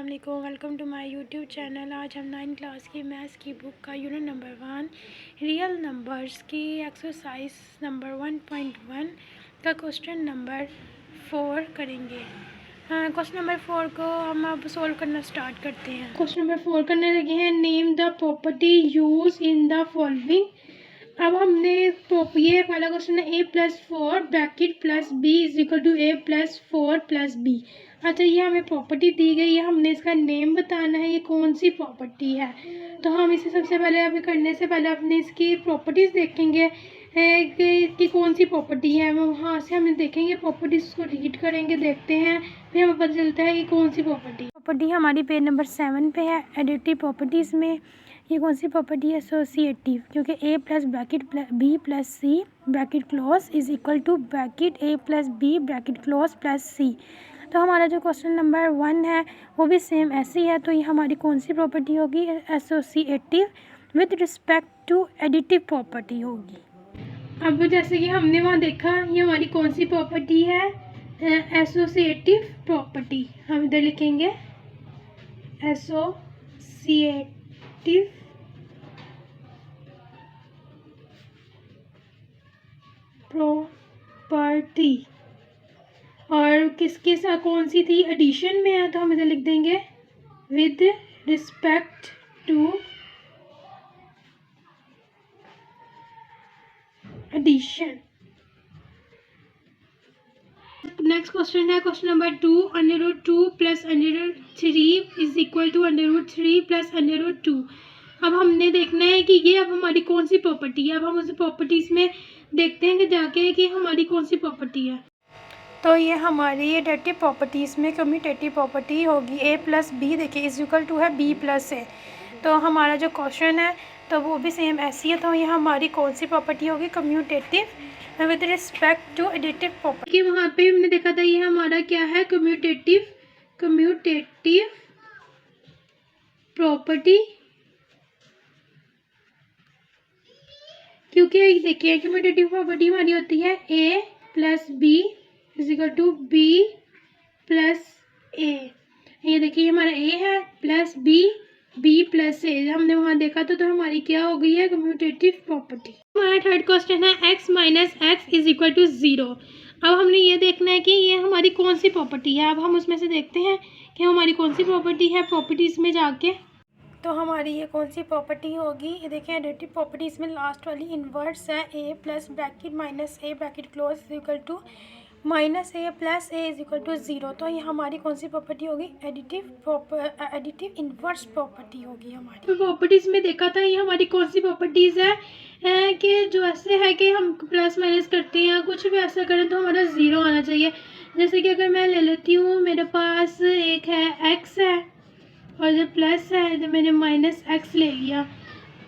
अस्सलाम वालेकुम, welcome to my YouTube channel. आज हम 9 क्लास की मैथ्स की बुक का यूनिट नंबर 1 रियल नंबर्स की एक्सरसाइज नंबर 1.1 का क्वेश्चन नंबर 4 करेंगे। क्वेश्चन नंबर 4 को हम अब सोल्व करना स्टार्ट करते हैं। क्वेश्चन नंबर 4 करने लगे हैं। Name the property use in the following. अब हमने ये वाला क्वेश्चन है a+4 bracket plus b is equal to a+4 plus b। अच्छा, ये हमें प्रॉपर्टी दी गई है, हमने इसका नेम बताना है, ये कौन सी प्रॉपर्टी है। तो हम इसे सबसे पहले अभी करने से पहले अपने इसकी प्रॉपर्टीज़ देखेंगे कि कौन सी प्रॉपर्टी है। वहाँ से हम देखेंगे प्रॉपर्टीज़ को रीड करेंगे, देखते हैं, फिर हमें पता चलता है कि कौन सी प्रॉपर्टी हमारी पेज नंबर 7 पे है। एडिटिव प्रॉपर्टीज़ में ये कौन सी प्रॉपर्टी है? एसोसिएटिव, क्योंकि a plus bracket b plus C bracket close is equal to bracket a plus b bracket close plus C. तो हमारा जो क्वेश्चन नंबर 1 है वो भी सेम ऐसे ही है। तो ये हमारी कौन सी प्रॉपर्टी होगी? Associative with respect to additive property होगी। अब जैसे कि हमने वहाँ देखा, ये हमारी कौन सी प्रॉपर्टी है? Associative property. हम इधर लिखेंगे एसोसिएटिव प्रॉपर्टी। और किसके साथ कौन सी थी? एडिशन में है, तो हम इधर लिख देंगे with respect to addition. Next question है question number 2। √2 plus √3 is equal to √3 plus √2। अब हमने देखना है कि ये अब हमारी कौन सी प्रॉपर्टी है। अब हम उस प्रॉपर्टीज़ में देखते हैं कि जाके कि हमारी कौन सी प्रॉपर्टी है। तो ये हमारी एडिटिव प्रॉपर्टीज़ में कम्यूटेटिव प्रॉपर्टी होगी। a प्लस बी देखिए इज इक्वल टू है b प्लस ए। तो हमारा जो क्वेश्चन है तो वो भी सेम ऐसी है। तो ये हमारी कौन सी प्रॉपर्टी होगी? Commutative with respect to additive property. वहाँ पे हमने देखा था ये हमारा क्या है? Commutative property. क्योंकि देखिए कम्यूटेटिव प्रॉपर्टी हमारी होती है a plus B is equal to b plus A. ये देखिए हमारा a है प्लस b प्लस ए। हमने वहाँ देखा था, तो हमारी क्या हो गई है? Commutative property. हमारा थर्ड क्वेश्चन है x minus x is equal to 0। अब हमने ये देखना है कि ये हमारी कौन सी प्रॉपर्टी है। अब हम उसमें से देखते हैं कि हमारी कौन सी प्रॉपर्टी है प्रॉपर्टीज़ में जाके। तो हमारी ये कौन सी प्रॉपर्टी होगी? ये देखें एडिटिव प्रॉपर्टीज़ में लास्ट वाली इन्वर्स है a plus bracket minus a bracket close is equal to minus a plus a is equal to 0। तो ये हमारी कौन सी प्रॉपर्टी होगी? एडिटिव इन्वर्स प्रॉपर्टी होगी हमारी। तो प्रॉपर्टीज़ में देखा था ये हमारी कौन सी प्रॉपर्टीज़ है कि जो ऐसे है कि हम प्लस माइनस करते हैं, कुछ भी ऐसा करें तो हमारा 0 आना चाहिए। जैसे कि अगर मैं ले लेती हूँ, मेरे पास एक है x है और जब प्लस है तो मैंने माइनस एक्स ले लिया,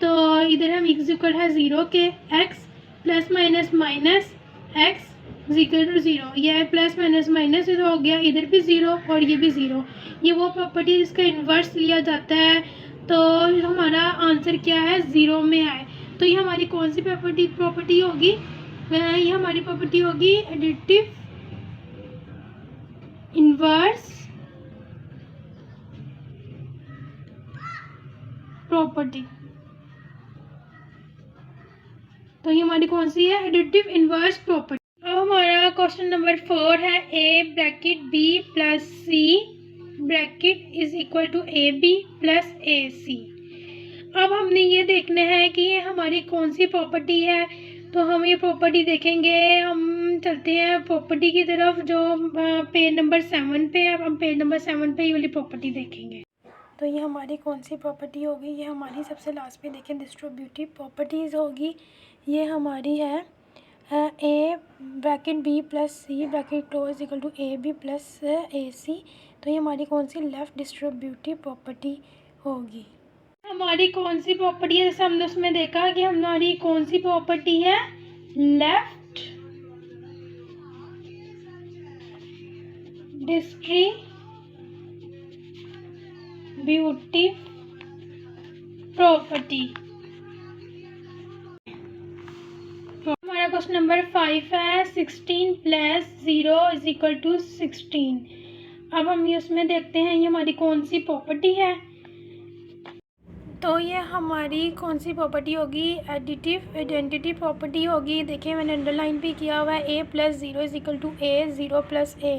तो इधर हम x इक्वल है 0 के x plus minus minus x equal to 0। यह प्लस माइनस माइनस इधर हो गया, इधर भी 0 और ये भी 0। ये वो प्रॉपर्टी जिसका इन्वर्स लिया जाता है। तो हमारा आंसर क्या है? 0 में आए। तो ये हमारी कौन सी प्रॉपर्टी होगी? ये हमारी प्रॉपर्टी होगी एडिटिव इन्वर्स प्रॉपर्टी। तो ये हमारी कौन सी है? Additive inverse property. अब हमारा क्वेश्चन नंबर 4 है a bracket b plus c bracket is equal to A B plus A C. अब हमने ये देखना है कि ये हमारी कौन सी प्रॉपर्टी है। तो हम ये प्रॉपर्टी देखेंगे। हम चलते हैं प्रॉपर्टी की तरफ जो पेज नंबर 7 पे है। हम पेज नंबर 7 पे ये वाली प्रॉपर्टी देखेंगे। तो ये हमारी कौन सी प्रॉपर्टी होगी? ये हमारी सबसे लास्ट में देखें डिस्ट्रीब्यूटिव प्रॉपर्टीज़ होगी। ये हमारी है a bracket b plus C bracket close equal to A B plus A C. तो ये हमारी कौन सी? लेफ़्ट डिस्ट्रीब्यूटिव प्रॉपर्टी होगी। हमारी कौन सी प्रॉपर्टी है? जैसे हमने उसमें देखा कि हमारी कौन सी प्रॉपर्टी है? Left distributive property. हमारा क्वेश्चन नंबर 5 है 16 प्लस 0 इज इक्वल टू 16। अब हम ये उसमें देखते हैं ये हमारी कौन सी प्रॉपर्टी है। तो ये हमारी कौन सी प्रॉपर्टी होगी, एडिटिव आइडेंटिटी प्रॉपर्टी होगी। देखिए मैंने अंडरलाइन भी किया हुआ है, a+0 = a, 0 + a।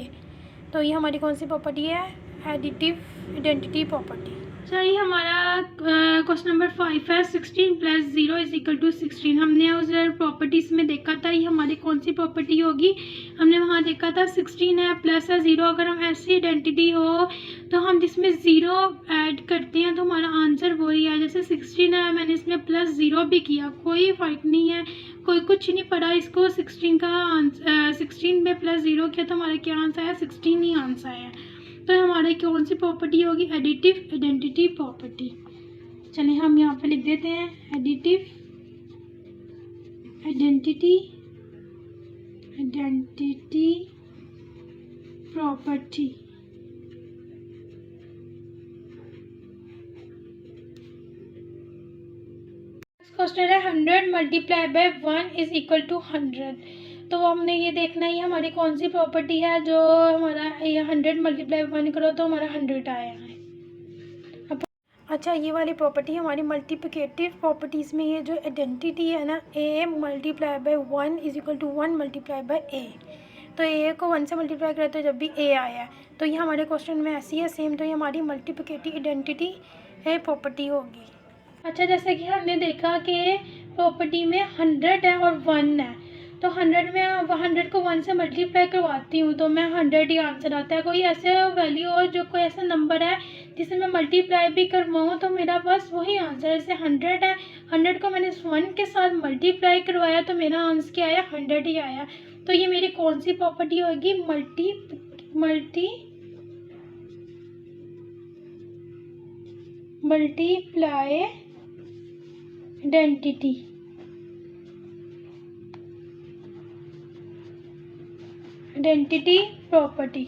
तो ये हमारी कौन सी प्रॉपर्टी है, एडिटिव आइडेंटिटी प्रॉपर्टी। चलिए हमारा क्वेश्चन नंबर 5 है, 16 + 0 = 16। हमने उस प्रॉपर्टीज़ में देखा था ये हमारी कौन सी प्रॉपर्टी होगी। हमने वहाँ देखा था 16 है प्लस है 0। अगर हम ऐसी आइडेंटिटी हो तो हम जिसमें 0 ऐड करते हैं तो हमारा आंसर वही है। जैसे 16 है, मैंने इसमें +0 भी किया, कोई फ़र्क नहीं है, कोई कुछ नहीं पड़ा इसको। 16 का आंसर 16 में +0 किया तो हमारा क्या आंसर है, 16 ही आंसर है। तो हमारी कौन सी प्रॉपर्टी होगी, एडिटिव आइडेंटिटी प्रॉपर्टी। चलिए हम यहाँ पे लिख देते हैं एडिटिव आइडेंटिटी प्रॉपर्टी। क्वेश्चन है 100 × 1 = 100। तो हमने ये देखना है ये हमारी कौन सी प्रॉपर्टी है जो हमारा ये 100 × 1 करो तो हमारा 100 आया है। अब अच्छा ये वाली प्रॉपर्टी हमारी मल्टीप्लिकेटिव प्रॉपर्टीज़ में ये जो आइडेंटिटी है ना, a × 1 = 1 × a। तो a को 1 से मल्टीप्लाई करें तो जब भी a आया है तो ये हमारे क्वेश्चन में ऐसी है सेम। तो ये हमारी मल्टीप्लिकेटिव आइडेंटिटी प्रॉपर्टी होगी। अच्छा जैसे कि हमने देखा कि प्रॉपर्टी में 100 है और 1 है, तो 100 में 100 को 1 से मल्टीप्लाई करवाती हूँ तो मैं 100 ही आंसर आता है। कोई ऐसे वैल्यू हो जो कोई ऐसा नंबर है जिसे मैं मल्टीप्लाई भी करवाऊँ तो मेरा बस वही आंसर है। जैसे 100 है, 100 को मैंने 1 के साथ मल्टीप्लाई करवाया तो मेरा आंसर क्या आया, 100 ही आया। तो ये मेरी कौन सी प्रॉपर्टी होगी, मल्टीप्लाई आइडेंटिटी प्रॉपर्टी।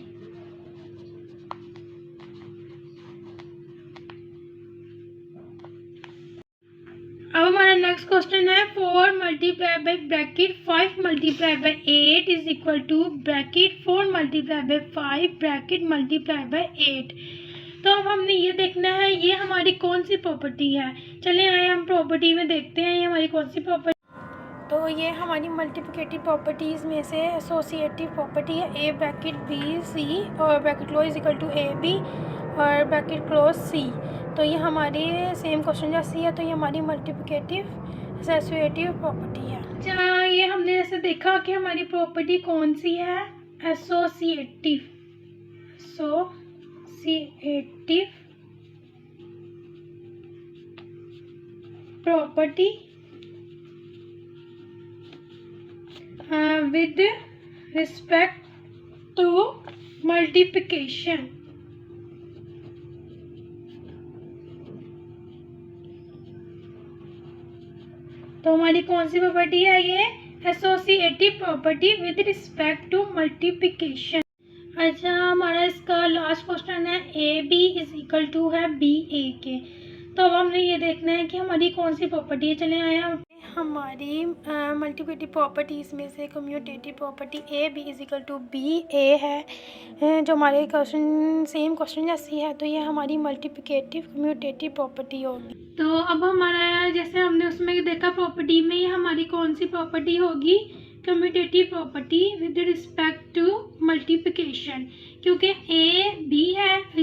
अब हमारा नेक्स्ट क्वेश्चन है 4 × ब्रैकेट 5 × 8 = ब्रैकेट 4 × 5 ब्रैकेट × 8। तो अब हमने ये देखना है ये हमारी कौन सी प्रॉपर्टी है। चलिए आए हम प्रॉपर्टी में देखते हैं ये हमारी कौन सी प्रॉपर्टी। तो ये हमारी मल्टीप्लिकेटिव प्रॉपर्टीज़ में से एसोसिएटिव प्रॉपर्टी है, a ब्रैकेट b c और ब्रैकेट क्लोज = a b और ब्रैकेट क्लोज c। तो ये हमारी सेम क्वेश्चन जैसी है, तो ये हमारी मल्टीप्लिकेटिव एसोसिएटिव प्रॉपर्टी है। अच्छा ये हमने जैसे देखा कि हमारी प्रॉपर्टी कौन सी है, associative property with respect to multiplication। तो हमारी कौन सी प्रॉपर्टी है ये, associative property with respect to multiplication. अच्छा हमारा इसका लास्ट क्वेश्चन है AB = है BA के। तो अब हमने ये देखना है कि हमारी कौन सी प्रॉपर्टी है। चले आए हम हमारी मल्टीप्लिकेटिव प्रॉपर्टीज़ में से कम्यूटेटिव प्रॉपर्टी AB = BA है जो हमारे क्वेश्चन सेम क्वेश्चन जैसी है। तो ये हमारी मल्टीप्लिकेटिव कम्यूटेटिव प्रॉपर्टी होगी। तो अब हमारा जैसे हमने उसमें देखा प्रॉपर्टी में ये हमारी कौन सी प्रॉपर्टी होगी, commutative property with respect to multiplication, क्योंकि AB है =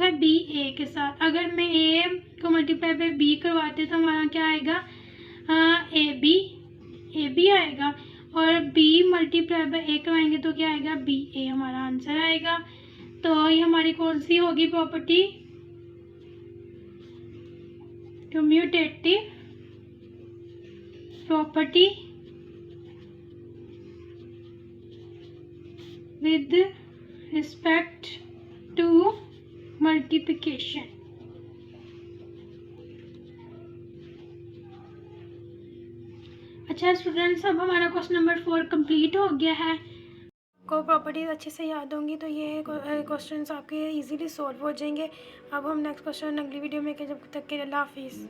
है BA के साथ। अगर मैं A को मल्टीप्लाई बाय B करवाते तो हमारा क्या आएगा, AB आएगा, और B मल्टीप्लाई बाय A करवाएंगे तो क्या आएगा, BA हमारा आंसर आएगा। तो ये हमारी कौन सी होगी property, commutative property with respect to multiplication. अच्छा स्टूडेंट्स अब हमारा क्वेश्चन नंबर 4 कंप्लीट हो गया है। को प्रॉपर्टीज अच्छे से याद होंगी तो ये क्वेश्चंस आपके इजीली सॉल्व हो जाएंगे। अब हम नेक्स्ट क्वेश्चन अगली वीडियो में जब तक के अल्लाह हाफिज़।